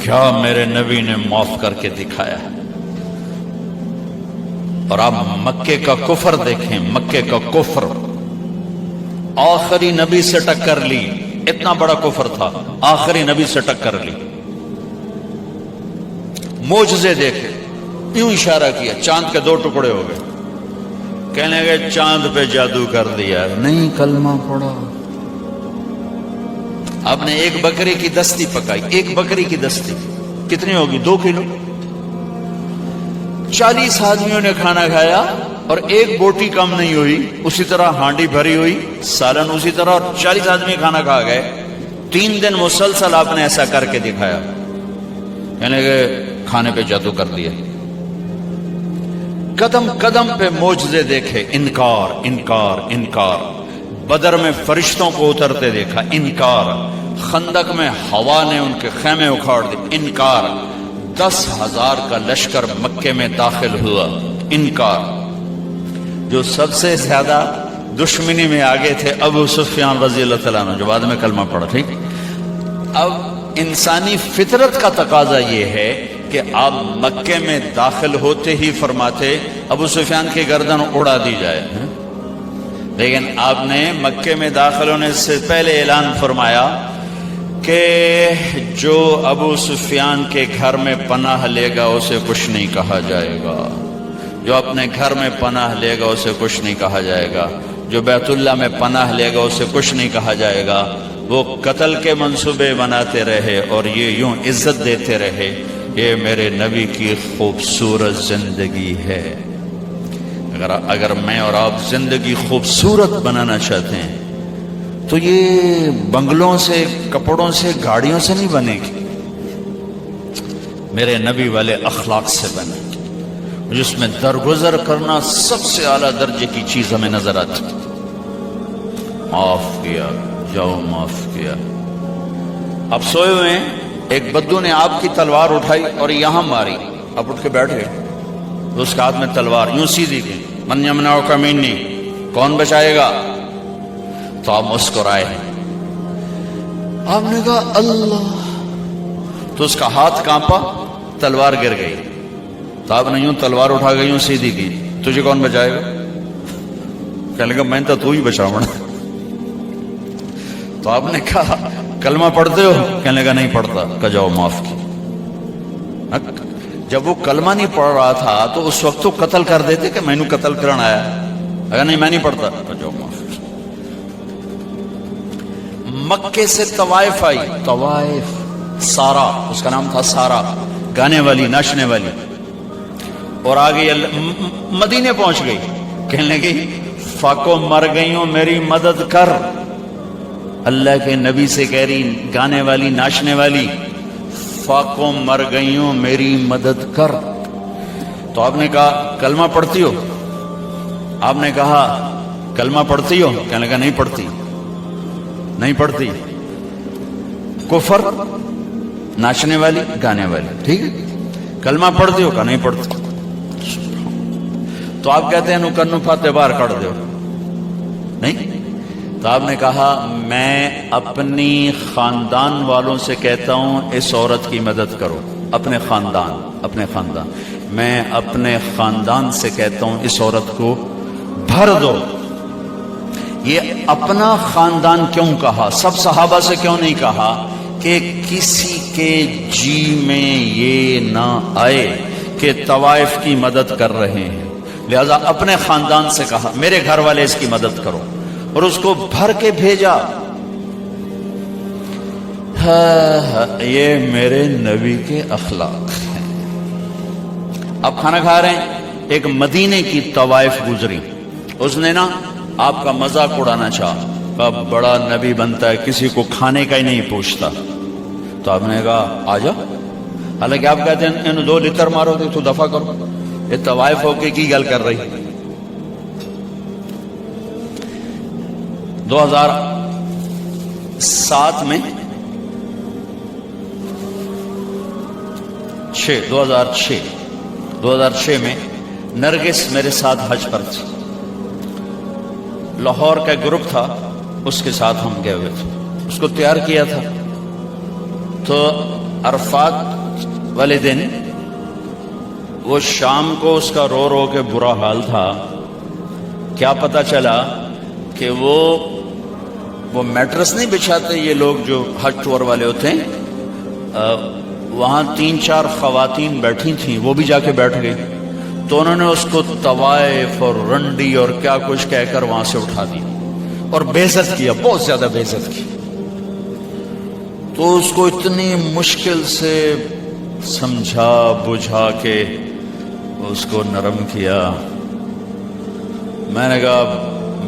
کیا میرے نبی نے معاف کر کے دکھایا ہے۔ اور آپ مکے کا کفر دیکھیں، مکے کا کفر آخری نبی سے ٹکر لی، اتنا بڑا کفر تھا، آخری نبی سے ٹکر لی۔ معجزے دیکھے، یوں اشارہ کیا، چاند کے 2 ٹکڑے ہو گئے، کہنے لگے چاند پہ جادو کر دیا، نہیں کلمہ پڑھا۔ آپ نے ایک بکری کی دستی پکائی، ایک بکری کی دستی کتنی ہوگی؟ 2 کلو۔ 40 آدمیوں نے کھانا کھایا اور ایک بوٹی کم نہیں ہوئی، اسی طرح ہانڈی بھری ہوئی، سالن اسی طرح، اور 40 آدمی کھانا کھا گئے۔ 3 دن مسلسل آپ نے ایسا کر کے دکھایا، یعنی کہ کھانے پہ جادو کر دیا۔ قدم قدم پہ معجزے دیکھے، انکار انکار انکار۔ بدر میں فرشتوں کو اترتے دیکھا، انکار۔ خندق میں ہوا نے ان کے خیمے اکھاڑ دیے، انکار۔ 10,000 کا لشکر مکے میں داخل ہوا، انکار۔ جو سب سے زیادہ دشمنی میں آگے تھے ابو سفیان رضی اللہ تعالیٰ عنہ، جو بعد میں کلمہ پڑھا، ٹھیک۔ اب انسانی فطرت کا تقاضا یہ ہے کہ آپ مکے میں داخل ہوتے ہی فرماتے ابو سفیان کی گردن اڑا دی جائے، لیکن آپ نے مکے میں داخل ہونے سے پہلے اعلان فرمایا کہ جو ابو سفیان کے گھر میں پناہ لے گا اسے کچھ نہیں کہا جائے گا، جو اپنے گھر میں پناہ لے گا اسے کچھ نہیں کہا جائے گا، جو بیت اللہ میں پناہ لے گا اسے کچھ نہیں کہا جائے گا۔ وہ قتل کے منصوبے بناتے رہے اور یہ یوں عزت دیتے رہے، یہ میرے نبی کی خوبصورت زندگی ہے۔ اگر میں اور آپ زندگی خوبصورت بنانا چاہتے ہیں تو یہ بنگلوں سے، کپڑوں سے، گاڑیوں سے نہیں بنے گی، میرے نبی والے اخلاق سے بنے گی، جس میں درگزر کرنا سب سے اعلیٰ درجے کی چیز ہمیں نظر آتی۔ معاف کیا، جاؤ معاف کیا۔ اب سوئے ہوئے ہیں، ایک بدو نے آپ کی تلوار اٹھائی اور یہاں ماری، اب اٹھ کے بیٹھ گئے، اس کے ہاتھ میں تلوار یوں سیدھی گئی، من یمنعک منی، کون بچائے گا؟ تو آپ مسکرائے، آپ نے کہا اللہ، تو اس کا ہاتھ کانپا، تلوار گر گئی، تو آپ نے یوں تلوار اٹھا گئی، یوں سیدھی کی، تجھے کون بچائے گا؟ کہنے لگا میں تو ہی بچاؤں۔ تو آپ نے کہا کلمہ پڑھتے ہو؟ کہنے لگا نہیں پڑھتا۔ کہا جاؤ معاف کی۔ جب وہ کلمہ نہیں پڑھ رہا تھا تو اس وقت تو قتل کر دیتے کہ میں نے قتل کرنا آیا، اگر نہیں میں نہیں پڑھتا، کہا جاؤ معاف کی۔ مکے سے طوائف آئی، طوائف، سارا، اس کا نام تھا سارا، گانے والی، ناچنے والی، اور آگے مدینے پہنچ گئی، کہنے لگی فاکو مر گئی ہوں میری مدد کر۔ اللہ کے نبی سے کہہ رہی گانے والی، ناچنے والی، فاکو مر گئی ہوں میری مدد کر۔ تو آپ نے کہا کلمہ پڑھتی ہو؟ آپ نے کہا کلمہ پڑھتی ہو؟ کہنے لگا نہیں پڑھتی، نہیں پڑھتی۔ کفر، ناچنے والی، گانے والی، ٹھیک ہے، کلمہ پڑھتی ہو؟ کہا نہیں پڑھتی۔ تو آپ کہتے ہیں نو کنو فاتح باہر کر دو، نہیں۔ تو آپ نے کہا میں اپنی خاندان والوں سے کہتا ہوں اس عورت کی مدد کرو، اپنے خاندان، میں اپنے خاندان سے کہتا ہوں اس عورت کو بھر دو۔ یہ اپنا خاندان کیوں کہا؟ سب صحابہ سے کیوں نہیں کہا کہ کسی کے جی میں یہ نہ آئے کہ طوائف کی مدد کر رہے ہیں، لہذا اپنے خاندان سے کہا میرے گھر والے اس کی مدد کرو، اور اس کو بھر کے بھیجا۔ یہ میرے نبی کے اخلاق ہیں۔ اب کھانا کھا رہے ہیں، ایک مدینے کی طوائف گزری، اس نے نا آپ کا مذاق اڑانا چاہا، بڑا نبی بنتا ہے کسی کو کھانے کا ہی نہیں پوچھتا۔ تو آپ نے کہا آ جا، حالانکہ آپ کہتے ہیں انہوں 2 لتر مارو تو دفع کرو، یہ طوائف ہو کے کی گل کر رہی۔ 2007 میں 2006 میں نرگس میرے ساتھ حج پر تھی، لاہور کا گروپ تھا، اس کے ساتھ ہم گئے ہوئے تھے، اس کو تیار کیا تھا۔ تو عرفات والے دن وہ شام کو اس کا رو رو کے برا حال تھا. کیا پتا چلا کہ وہ میٹرس نہیں بچھاتے یہ لوگ جو حج ٹور والے ہوتے ہیں, وہاں 3-4 خواتین بیٹھی تھیں, وہ بھی جا کے بیٹھ گئی. تو انہوں نے اس کو طوائف اور رنڈی اور کیا کچھ کہہ کر وہاں سے اٹھا دی اور بے عزت کیا, بہت زیادہ بے عزت کی. تو اس کو اتنی مشکل سے سمجھا بجھا کے اس کو نرم کیا. میں نے کہا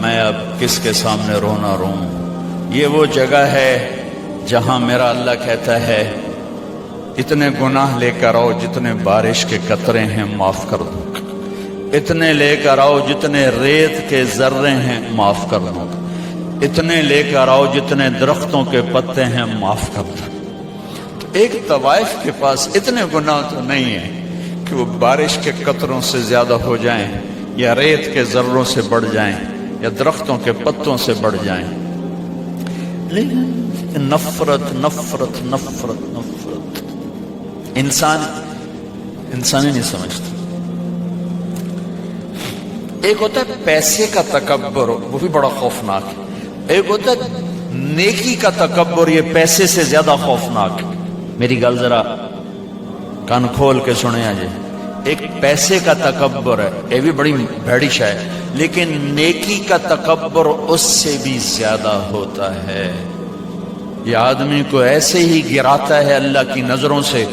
میں اب کس کے سامنے رونا روں, یہ وہ جگہ ہے جہاں میرا اللہ کہتا ہے اتنے گناہ لے کر آؤ جتنے بارش کے قطرے ہیں معاف کر دو, اتنے لے کر آؤ جتنے ریت کے ذرے ہیں معاف کر دو, اتنے لے کر آؤ جتنے درختوں کے پتے ہیں معاف کر دو. ایک طوائف کے پاس اتنے گناہ تو نہیں ہیں کہ وہ بارش کے قطروں سے زیادہ ہو جائیں یا ریت کے ذروں سے بڑھ جائیں یا درختوں کے پتوں سے بڑھ جائیں, لیکن نفرت نفرت نفرت نفرت انسان ہی نہیں سمجھتا. ایک ہوتا ہے پیسے کا تکبر, وہ بھی بڑا خوفناک ہے. ایک ہوتا ہے نیکی کا تکبر, یہ پیسے سے زیادہ خوفناک ہے. میری گل ذرا کان کھول کے سنیں آجے. ایک پیسے کا تکبر ہے, یہ بھی بڑی بھیڑی شے ہے, لیکن نیکی کا تکبر اس سے بھی زیادہ ہوتا ہے. یہ آدمی کو ایسے ہی گراتا ہے اللہ کی نظروں سے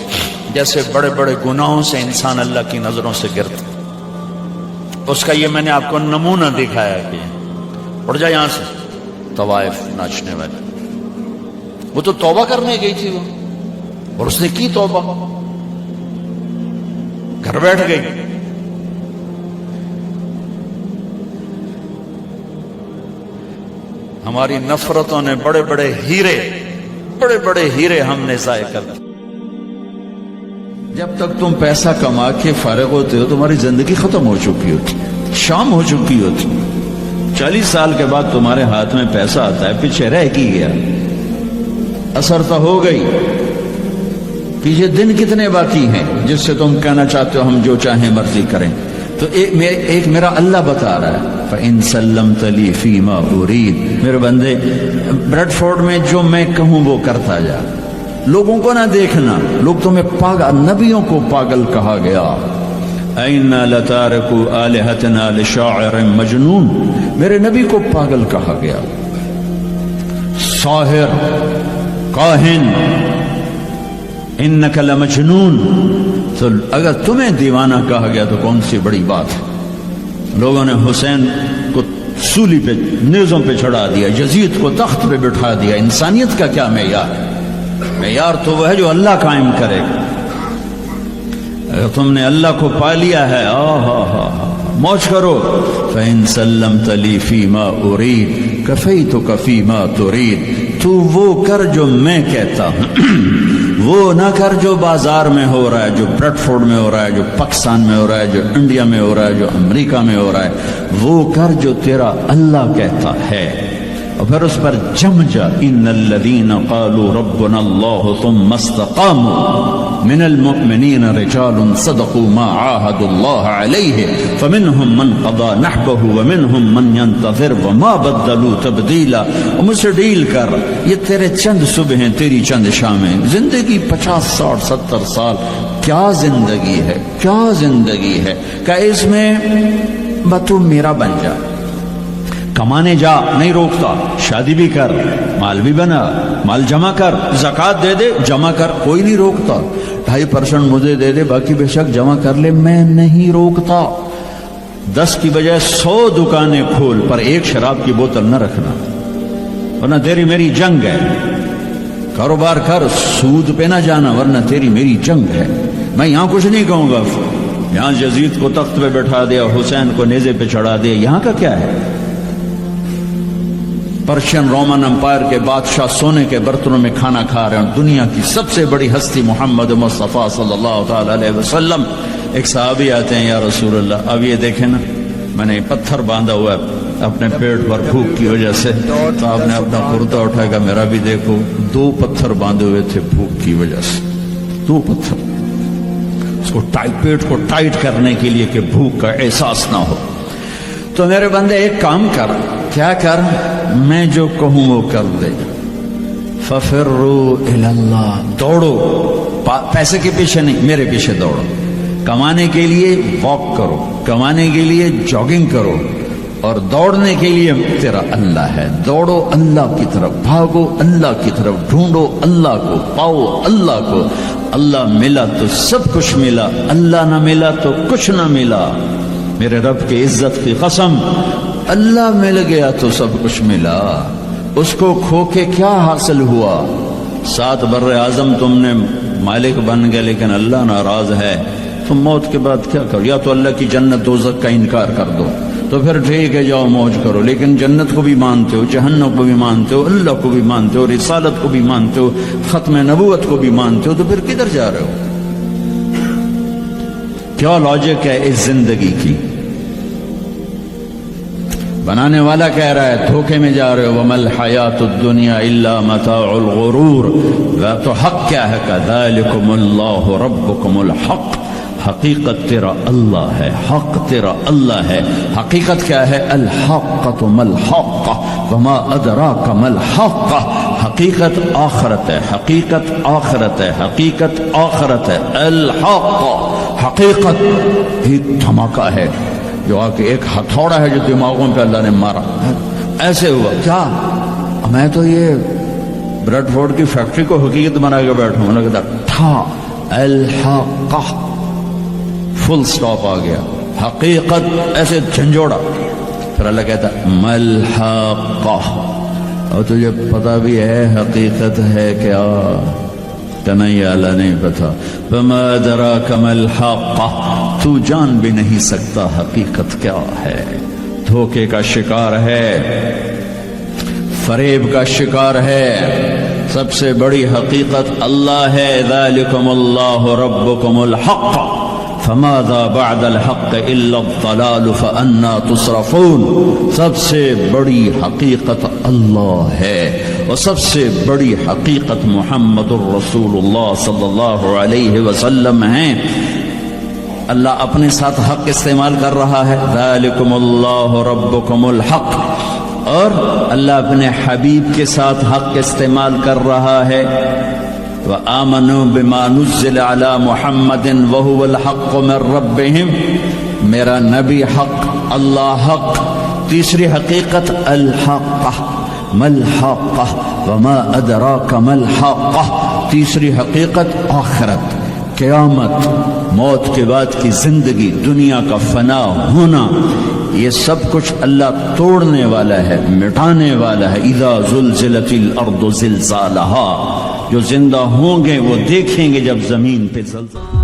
جیسے بڑے بڑے گناہوں سے انسان اللہ کی نظروں سے گرتا. اس کا یہ میں نے آپ کو نمونہ دکھایا کہ اٹھ جا یہاں سے. طوائف ناچنے والے, وہ تو توبہ کرنے گئی تھی وہ, اور اس نے کی توبہ, گھر بیٹھ گئی. ہماری نفرتوں نے بڑے بڑے ہیرے ہم نے ضائع کر دیے. جب تک تم پیسہ کما کے فارغ ہوتے ہو تمہاری زندگی ختم ہو چکی ہوتی, شام ہو چکی ہوتی. 40 سال کے بعد تمہارے ہاتھ میں پیسہ آتا ہے, پیچھے رہ کی گیا, اثر تو ہو گئی. پیچھے دن کتنے باقی ہیں جس سے تم کہنا چاہتے ہو ہم جو چاہیں مرضی کریں. تو ایک میرا اللہ بتا رہا ہے فَإِن سَلَّمْتَ لِي فِي مَا أُرِيدُ, میرے بندے بریڈ فورڈ میں جو میں کہوں وہ کرتا جا, لوگوں کو نہ دیکھنا. لوگ تمہیں پاگل, نبیوں کو پاگل کہا گیا. اَإِنَّا لَتَارِكُ آلِهَتِنَا لِشَاعِرٍ مَجْنُونَ, میرے نبی کو پاگل کہا گیا. ساحر, کاہن, اِنَّكَ لَمَجْنُونَ. تو اگر تمہیں دیوانہ کہا گیا تو کون سی بڑی بات ہے. لوگوں نے حسین کو سولی پہ نیزوں پہ چڑھا دیا, یزید کو تخت پہ بٹھا دیا. انسانیت کا کیا معیار ہے؟ معیار تو وہ ہے جو اللہ قائم کرے گا. اگر تم نے اللہ کو پا لیا ہے موج کرو. فَإِن سَلَّمْتَ لِي فِي مَا أُرِيدُ كَفَيْتُكَ فِي مَا تُرِيدُ, تو وہ کر جو میں کہتا ہوں, وہ نہ کر جو بازار میں ہو رہا ہے, جو بریڈ فورڈ میں ہو رہا ہے, جو پاکستان میں ہو رہا ہے, جو انڈیا میں ہو رہا ہے, جو امریکہ میں ہو رہا ہے. وہ کر جو تیرا اللہ کہتا ہے. اور پھر اس پر جم جا. ان الذین قالوا ربنا اللہ ثم استقاموا من المؤمنین رجال صدقوا ما عاهدوا اللہ علیہ فمنهم من قضى نحبه ومنهم من ينتظر وما بدلوا تبدیلا. اور مجھ سے ڈیل کر, یہ تیرے چند صبح ہیں, تیری چند شامیں. زندگی 50 60 70 سال, کیا زندگی ہے, کیا زندگی ہے. کہ اس میں تو میرا بن جا. کمانے جا, نہیں روکتا. شادی بھی کر, مال بھی بنا, مال جمع کر, زکوٰۃ دے دے, جمع کر, کوئی نہیں روکتا. 2.5% مجھے دے دے, باقی بے شک جمع کر لے, میں نہیں روکتا. 10 کی بجائے 100 دکانیں کھول, پر ایک شراب کی بوتل نہ رکھنا, ورنہ تیری میری جنگ ہے. کاروبار کر, سود پہ نہ جانا, ورنہ تیری میری جنگ ہے. میں یہاں کچھ نہیں کہوں گا. یہاں یزید کو تخت پہ بٹھا دیا, حسین کو نیزے پہ چڑھا دیا, یہاں کا کیا ہے؟ پرشین رومن امپائر کے بادشاہ سونے کے برتنوں میں کھانا کھا رہے ہیں. دنیا کی سب سے بڑی ہستی محمد مصطفیٰ صلی اللہ تعالی علیہ وسلم. ایک صحابی آتے ہیں, یا رسول اللہ, اب یہ دیکھیں نا, میں نے پتھر باندھا ہوا ہے اپنے پیٹ پر بھوک کی وجہ سے. تو آپ نے اپنا کرتا اٹھایا, کہ میرا بھی دیکھو. 2 پتھر باندھے ہوئے تھے بھوک کی وجہ سے, 2 پتھر. اس کو پیٹ کو ٹائٹ کرنے کے لیے کہ بھوک کا احساس نہ ہو. تو میرے بندے ایک کام کر. کیا کر؟ میں جو کہوں وہ کر دے. ففروا الی اللہ، دوڑو، پیسے کے پیچھے نہیں، میرے پیچھے دوڑو. کمانے کے لیے واک کرو، کمانے کے لیے جاگنگ کرو، اور دوڑنے کے لیے تیرا اللہ ہے. دوڑو اللہ کی طرف، بھاگو اللہ کی طرف، ڈھونڈو اللہ کو، پاؤ اللہ کو. اللہ ملا تو سب کچھ ملا، اللہ نہ ملا تو کچھ نہ ملا. میرے رب کی عزت کی قسم، اللہ مل گیا تو سب کچھ ملا. اس کو کھو کے کیا حاصل ہوا؟ 7 بر اعظم تم نے مالک بن گئے، لیکن اللہ ناراض ہے. تم موت کے بعد کیا کرو؟ یا تو اللہ کی جنت دوزخ کا انکار کر دو، تو پھر ٹھیک ہے جاؤ موج کرو. لیکن جنت کو بھی مانتے ہو، جہنم کو بھی مانتے ہو، اللہ کو بھی مانتے ہو، رسالت کو بھی مانتے ہو، ختم نبوت کو بھی مانتے ہو، تو پھر کدھر جا رہے ہو؟ کیا لاجک ہے اس زندگی کی؟ بنانے والا کہہ رہا ہے دھوکے میں جا رہے ہو. وَمَا الْحَيَاةُ الدُّنْيَا إِلَّا مَتَاعُ الْغُرُورِ. تو حق کیا ہے؟ كَذَلِكُمُ اللَّهُ رَبُّكُمُ الْحَقِّ. حقیقت تیرا اللہ ہے، حق تیرا اللہ ہے. حقیقت کیا ہے؟ الحقۃ ما الحق وما ادراک ما الحق. حقیقت آخرت ہے، حقیقت آخرت ہے، حقیقت آخرت ہے. الحق حقیقت ہی دھماکہ ہے جو آ کے ایک ہتھوڑا ہے جو دماغوں پہ اللہ نے مارا. ایسے ہوا کیا؟ میں تو یہ بریڈ فورڈ کی فیکٹری کو حقیقت بنا کے بیٹھوں. انہوں نے کہا تھا الحق، فل سٹاپ آ گیا. حقیقت ایسے جھنجھوڑا. پھر اللہ کہتا ملحق، اور تجھے پتا بھی ہے حقیقت ہے کیا؟ کہ نہیں اللہ نہیں پتا. فما ادراک ما الحق، تو جان بھی نہیں سکتا حقیقت کیا ہے. دھوکے کا شکار ہے، فریب کا شکار ہے. سب سے بڑی حقیقت اللہ ہے. ذالکم اللہ ربکم الحق فماذا بعد الحق الا الضلال فانا تصرفون. سب سے بڑی حقیقت اللہ ہے، اور سب سے بڑی حقیقت محمد الرسول اللہ صلی اللہ علیہ وسلم ہے. اللہ اپنے ساتھ حق استعمال کر رہا ہے، ذالکم اللہ ربکم الحق، اور اللہ اپنے حبیب کے ساتھ حق استعمال کر رہا ہے. وآمنوا بما نزل على محمد وهو الحق من ربهم. میرا نبی حق، اللہ حق. تیسری حقیقت الحق، ما الحق وما ادراک ما الحق. تیسری حقیقت آخرت، قیامت، موت کے بعد کی زندگی، دنیا کا فنا ہونا. یہ سب کچھ اللہ توڑنے والا ہے، مٹانے والا ہے. اذا زلزلت الارض زلزالها. جو زندہ ہوں گے وہ دیکھیں گے جب زمین پہ زلزلہ